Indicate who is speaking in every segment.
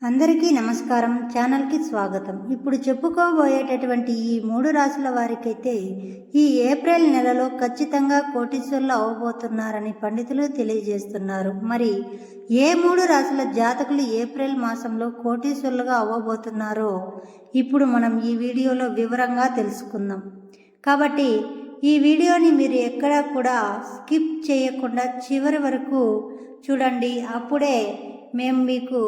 Speaker 1: అందరికీ నమస్కారం. ఛానల్కి స్వాగతం. ఇప్పుడు చెప్పుకోబోయేటటువంటి ఈ 3 రాశుల వారికైతే ఈ ఏప్రిల్ నెలలో ఖచ్చితంగా కోటీశ్వరులు అవ్వబోతున్నారని పండితులు తెలియజేస్తున్నారు. మరి ఏ 3 రాశుల జాతకులు ఏప్రిల్ మాసంలో కోటీశ్వరులుగా అవ్వబోతున్నారో ఇప్పుడు మనం ఈ వీడియోలో వివరంగా తెలుసుకుందాం. కాబట్టి ఈ వీడియోని మీరు ఎక్కడా కూడా స్కిప్ చేయకుండా చివరి వరకు చూడండి. అప్పుడే మేము మీకు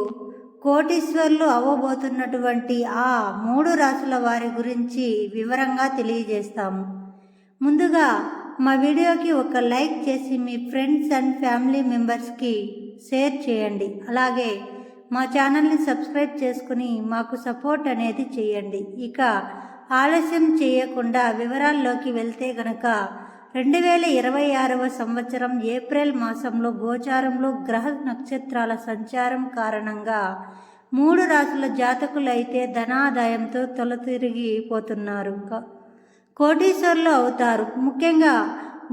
Speaker 1: కోటీశ్వర్లు అవ్వబోతున్నటువంటి ఆ 3 రాశుల వారి గురించి వివరంగా తెలియజేస్తాము. ముందుగా మా వీడియోకి ఒక లైక్ చేసి మీ ఫ్రెండ్స్ అండ్ ఫ్యామిలీ మెంబర్స్కి షేర్ చేయండి. అలాగే మా ఛానల్ని సబ్స్క్రైబ్ చేసుకుని మాకు సపోర్ట్ అనేది చేయండి. ఇక ఆలస్యం చేయకుండా వివరాల్లోకి వెళ్తే గనక 2026వ సంవత్సరం ఏప్రిల్ మాసంలో గోచారంలో గ్రహ నక్షత్రాల సంచారం కారణంగా 3 రాశుల జాతకులైతే ధనాదాయంతో తొలతిరిగిపోతున్నారు, కోటీశ్వరులు అవుతారు. ముఖ్యంగా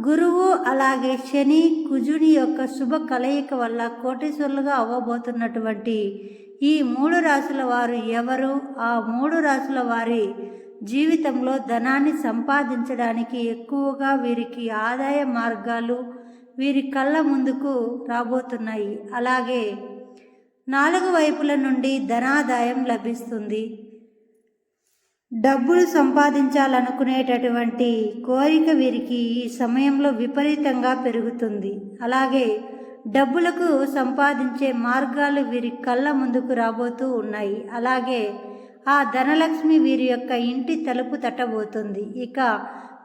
Speaker 1: గురువు అలాగే శని కుజుని యొక్క శుభ కలయిక వల్ల కోటీశ్వరులుగా అవ్వబోతున్నటువంటి ఈ 3 రాశుల వారు ఎవరు? ఆ 3 రాశుల వారి జీవితంలో ధనాన్ని సంపాదించడానికి ఎక్కువగా వీరికి ఆదాయ మార్గాలు వీరి కళ్ళ ముందుకు రాబోతున్నాయి. అలాగే 4 వైపుల నుండి ధనాదాయం లభిస్తుంది. డబ్బులు సంపాదించాలనుకునేటటువంటి కోరిక వీరికి ఈ సమయంలో విపరీతంగా పెరుగుతుంది. అలాగే డబ్బులకు సంపాదించే మార్గాలు వీరి కళ్ళ ముందుకు రాబోతూ ఉన్నాయి. అలాగే ఆ ధనలక్ష్మి వీరి యొక్క ఇంటి తలుపు తట్టబోతుంది. ఇక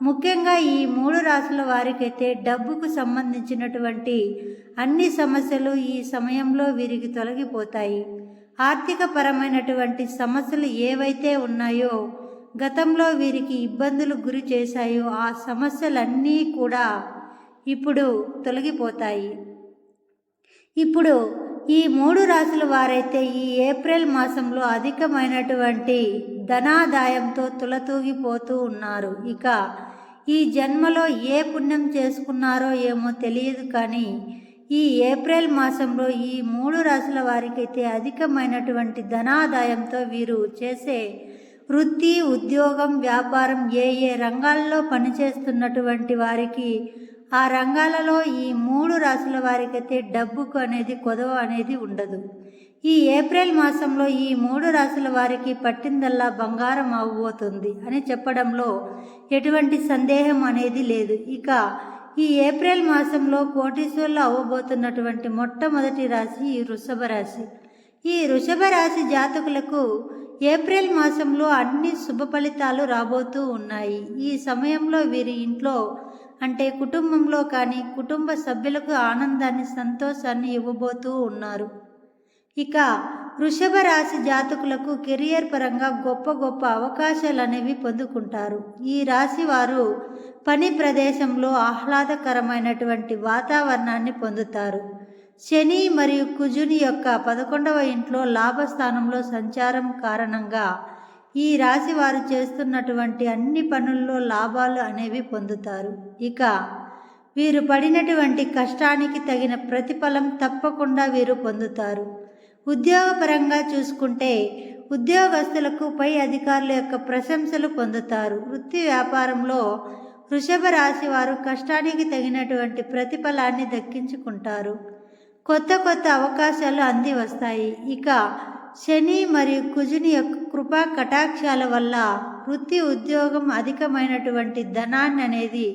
Speaker 1: ముఖ్యంగా ఈ 3 రాశుల వారికైతే డబ్బుకు సంబంధించినటువంటి అన్ని సమస్యలు ఈ సమయంలో వీరికి తొలగిపోతాయి. ఆర్థిక పరమైనటువంటి సమస్యలు ఏవైతే ఉన్నాయో, గతంలో వీరికి ఇబ్బందులు గురి చేశాయో ఆ సమస్యలన్నీ కూడా ఇప్పుడు తొలగిపోతాయి. ఇప్పుడు ఈ 3 రాశుల వారైతే ఈ ఏప్రిల్ మాసంలో అధికమైనటువంటి ధనాదాయంతో తులతూగిపోతూ ఉన్నారు. ఇక ఈ జన్మలో ఏ పుణ్యం చేసుకున్నారో ఏమో తెలియదు, కానీ ఈ ఏప్రిల్ మాసంలో ఈ 3 రాశుల వారికైతే అధికమైనటువంటి ధనాదాయంతో వీరు చేసే వృత్తి, ఉద్యోగం, వ్యాపారం ఏ రంగాల్లో పనిచేస్తున్నటువంటి వారికి ఆ రంగాలలో ఈ 3 రాశుల వారికైతే డబ్బుకు అనేది కొదవ అనేది ఉండదు. ఈ ఏప్రిల్ మాసంలో ఈ 3 రాశుల వారికి పట్టిందల్లా బంగారం అవ్వబోతుంది అని చెప్పడంలో ఎటువంటి సందేహం అనేది లేదు. ఇక ఈ ఏప్రిల్ మాసంలో కోటీశ్వరులు అవ్వబోతున్నటువంటి మొట్టమొదటి రాశి ఈ వృషభ రాశి. ఈ వృషభ రాశి జాతకులకు ఏప్రిల్ మాసంలో అన్ని శుభ ఫలితాలు రాబోతూ ఉన్నాయి. ఈ సమయంలో వీరి ఇంట్లో అంటే కుటుంబంలో కానీ కుటుంబ సభ్యులకు ఆనందాన్ని, సంతోషాన్ని ఇవ్వబోతూ ఉన్నారు. ఇక వృషభ రాశి జాతకులకు కెరియర్ పరంగా గొప్ప గొప్ప అవకాశాలు అనేవి పొందుకుంటారు. ఈ రాశి వారు పని ప్రదేశంలో ఆహ్లాదకరమైనటువంటి వాతావరణాన్ని పొందుతారు. శని మరియు కుజుని యొక్క 11వ ఇంట్లో లాభస్థానంలో సంచారం కారణంగా ఈ రాశి వారు చేస్తున్నటువంటి అన్ని పనుల్లో లాభాలు అనేవి పొందుతారు. ఇక వీరు పడినటువంటి కష్టానికి తగిన ప్రతిఫలం తప్పకుండా వీరు పొందుతారు. ఉద్యోగపరంగా చూసుకుంటే ఉద్యోగస్తులకు పై అధికారుల యొక్క ప్రశంసలు పొందుతారు. వృత్తి వ్యాపారంలో వృషభ రాశి వారు కష్టానికి తగినటువంటి ప్రతిఫలాన్ని దక్కించుకుంటారు. కొత్త కొత్త అవకాశాలు అంది వస్తాయి. ఇక శని మరియు కుజుని యొక్క కృపా కటాక్షాల వల్ల వృత్తి, ఉద్యోగం అధికమైనటువంటి ధనాన్ని అనేది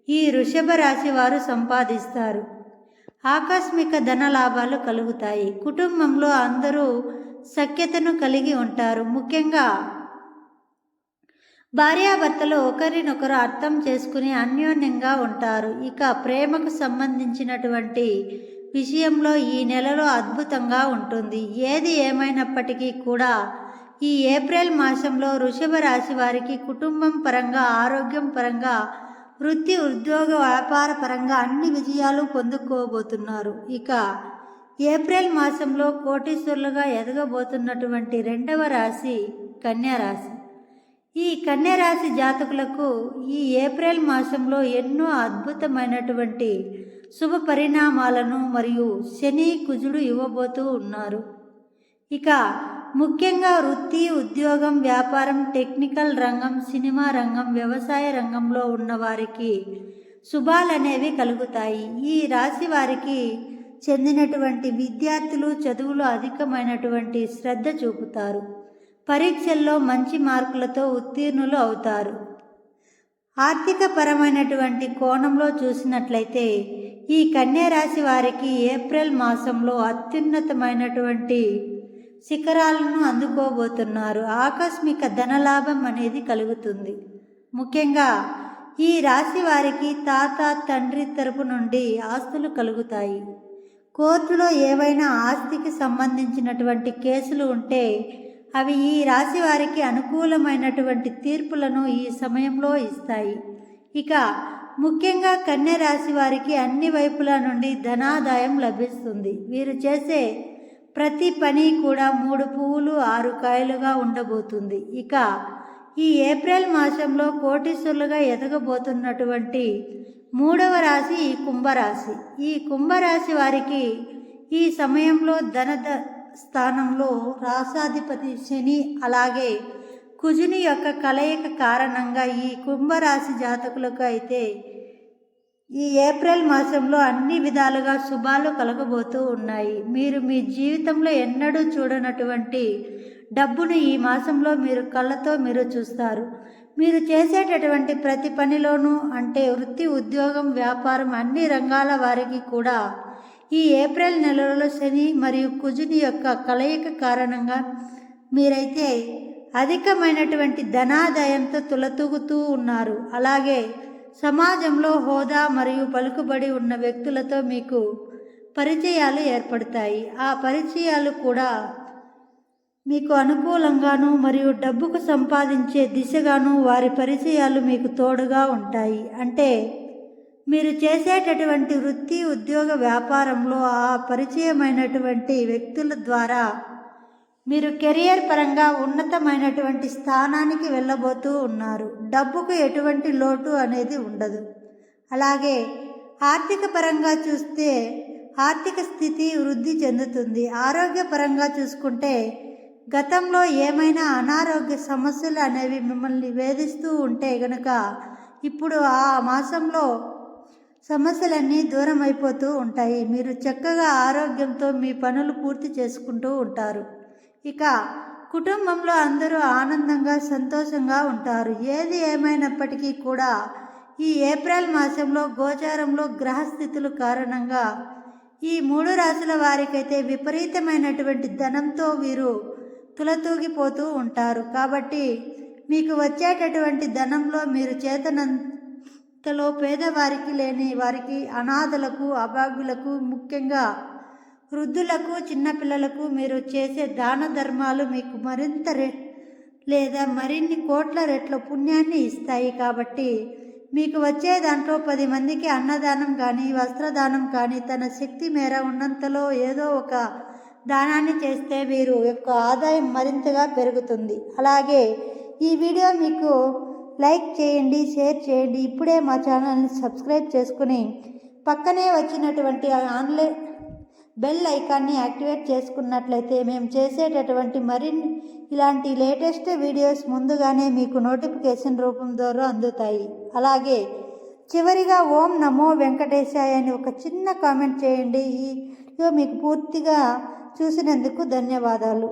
Speaker 1: ఈ వృషభ రాశి వారు సంపాదిస్తారు. ఆకస్మిక ధన లాభాలు కలుగుతాయి. కుటుంబంలో అందరూ సఖ్యతను కలిగి ఉంటారు. ముఖ్యంగా భార్యాభర్తలు ఒకరినొకరు అర్థం చేసుకుని అన్యోన్యంగా ఉంటారు. ఇక ప్రేమకు సంబంధించినటువంటి విషయంలో ఈ నెలలో అద్భుతంగా ఉంటుంది. ఏది ఏమైనప్పటికీ కూడా ఈ ఏప్రిల్ మాసంలో వృషభ రాశి వారికి కుటుంబం పరంగా, ఆరోగ్యం పరంగా, వృత్తి, ఉద్యోగ, వ్యాపార పరంగా అన్ని విజయాలు పొందుకోబోతున్నారు. ఇక ఏప్రిల్ మాసంలో కోటీశ్వరులుగా ఎదగబోతున్నటువంటి 2వ రాశి కన్యా రాశి. ఈ కన్యా రాశి జాతకులకు ఈ ఏప్రిల్ మాసంలో ఎన్నో అద్భుతమైనటువంటి శుభ పరిణామాలను మరియు శని కుజుడు ఇవ్వబోతూ ఉన్నారు. ఇక ముఖ్యంగా వృత్తి, ఉద్యోగం, వ్యాపారం, టెక్నికల్ రంగం, సినిమా రంగం, వ్యవసాయ రంగంలో ఉన్నవారికి శుభాలనేవి కలుగుతాయి. ఈ రాశి వారికి చెందినటువంటి విద్యార్థులు చదువులో అధికమైనటువంటి శ్రద్ధ చూపుతారు. పరీక్షల్లో మంచి మార్కులతో ఉత్తీర్ణులు అవుతారు. ఆర్థిక పరమైనటువంటి కోణంలో చూసినట్లయితే ఈ కన్యా రాశి వారికి ఏప్రిల్ మాసంలో అత్యున్నతమైనటువంటి శిఖరాలను అందుకోబోతున్నారు. ఆకస్మిక ధనలాభం అనేది కలుగుతుంది. ముఖ్యంగా ఈ రాశి వారికి తాత, తండ్రి తరపు నుండి ఆస్తులు కలుగుతాయి. కోర్టులో ఏవైనా ఆస్తికి సంబంధించినటువంటి కేసులు ఉంటే అవి ఈ రాశి వారికి అనుకూలమైనటువంటి తీర్పులను ఈ సమయంలో ఇస్తాయి. ఇక ముఖ్యంగా కన్యా రాశి వారికి అన్ని వైపుల నుండి ధనాదాయం లభిస్తుంది. వీరు చేసే ప్రతి పని కూడా 3 పువ్వులు 6 కాయలుగా ఉండబోతుంది. ఇక ఈ ఏప్రిల్ మాసంలో కోటీశ్వరులుగా ఎదగబోతున్నటువంటి 3వ రాశి ఈ కుంభరాశి. ఈ కుంభరాశి వారికి ఈ సమయంలో ధన స్థానంలో రాశాధిపతి శని అలాగే కుజుని యొక్క కలయిక కారణంగా ఈ కుంభరాశి జాతకులకు అయితే ఈ ఏప్రిల్ మాసంలో అన్ని విధాలుగా శుభాలు కలగబోతూ ఉన్నాయి. మీరు మీ జీవితంలో ఎన్నడూ చూడనటువంటి డబ్బును ఈ మాసంలో మీరు కళ్ళతో మీరు చూస్తారు. మీరు చేసేటటువంటి ప్రతి పనిలోనూ అంటే వృత్తి, ఉద్యోగం, వ్యాపారం అన్ని రంగాల వారికి కూడా ఈ ఏప్రిల్ నెలలో శని మరియు కుజుని యొక్క కలయిక కారణంగా మీరైతే అధికమైనటువంటి ధనాదాయంతో తులతూగుతూ ఉన్నారు. అలాగే సమాజంలో హోదా మరియు పలుకుబడి ఉన్న వ్యక్తులతో మీకు పరిచయాలు ఏర్పడతాయి. ఆ పరిచయాలు కూడా మీకు అనుకూలంగాను మరియు డబ్బుకు సంపాదించే దిశగాను వారి పరిచయాలు మీకు తోడుగా ఉంటాయి. అంటే మీరు చేసేటటువంటి వృత్తి, ఉద్యోగ, వ్యాపారంలో ఆ పరిచయమైనటువంటి వ్యక్తుల ద్వారా మీరు కెరియర్ పరంగా ఉన్నతమైనటువంటి స్థానానికి వెళ్ళబోతూ ఉన్నారు. డబ్బుకు ఎటువంటి లోటు అనేది ఉండదు. అలాగే ఆర్థిక పరంగా చూస్తే ఆర్థిక స్థితి వృద్ధి చెందుతుంది. ఆరోగ్యపరంగా చూసుకుంటే గతంలో ఏమైనా అనారోగ్య సమస్యలు అనేవి మిమ్మల్ని వేధిస్తూ ఉంటే గనుక ఇప్పుడు ఆ మాసంలో సమస్యలన్నీ దూరం అయిపోతూ ఉంటాయి. మీరు చక్కగా ఆరోగ్యంతో మీ పనులు పూర్తి చేసుకుంటూ ఉంటారు. ఇక కుటుంబంలో అందరూ ఆనందంగా సంతోషంగా ఉంటారు. ఏది ఏమైనప్పటికీ కూడా ఈ ఏప్రిల్ మాసంలో గోచారంలో గ్రహస్థితుల కారణంగా ఈ 3 రాశుల వారికైతే విపరీతమైనటువంటి ధనంతో వీరు తులతూగిపోతూ ఉంటారు. కాబట్టి మీకు వచ్చేటటువంటి ధనంలో మీరు చేతనంతలో పేదవారికి, లేని వారికి, అనాథలకు, అభాగ్యులకు, ముఖ్యంగా వృద్ధులకు, చిన్నపిల్లలకు మీరు చేసే దాన ధర్మాలు మీకు మరింత లేదా మరిన్ని కోట్ల రెట్ల పుణ్యాన్ని ఇస్తాయి. కాబట్టి మీకు వచ్చే దాంట్లో 10 మందికి అన్నదానం కానీ, వస్త్రదానం కానీ, తన శక్తి మేర ఉన్నంతలో ఏదో ఒక దానాన్ని చేస్తే వీరు యొక్క ఆదాయం మరింతగా పెరుగుతుంది. అలాగే ఈ వీడియో మీకు లైక్ చేయండి, షేర్ చేయండి. ఇప్పుడే మా ఛానల్ని సబ్స్క్రైబ్ చేసుకుని పక్కనే వచ్చినటువంటి ఆన్లైన్ బెల్ ఐకాన్ని యాక్టివేట్ చేసుకున్నట్లయితే మేము చేసేటటువంటి మరిన్ని ఇలాంటి లేటెస్ట్ వీడియోస్ ముందుగానే మీకు నోటిఫికేషన్ రూపం ద్వారా అందుతాయి. అలాగే చివరిగా ఓం నమో వెంకటేశాయ అని ఒక చిన్న కామెంట్ చేయండి. ఈ వీడియో మీకు పూర్తిగా చూసినందుకు ధన్యవాదాలు.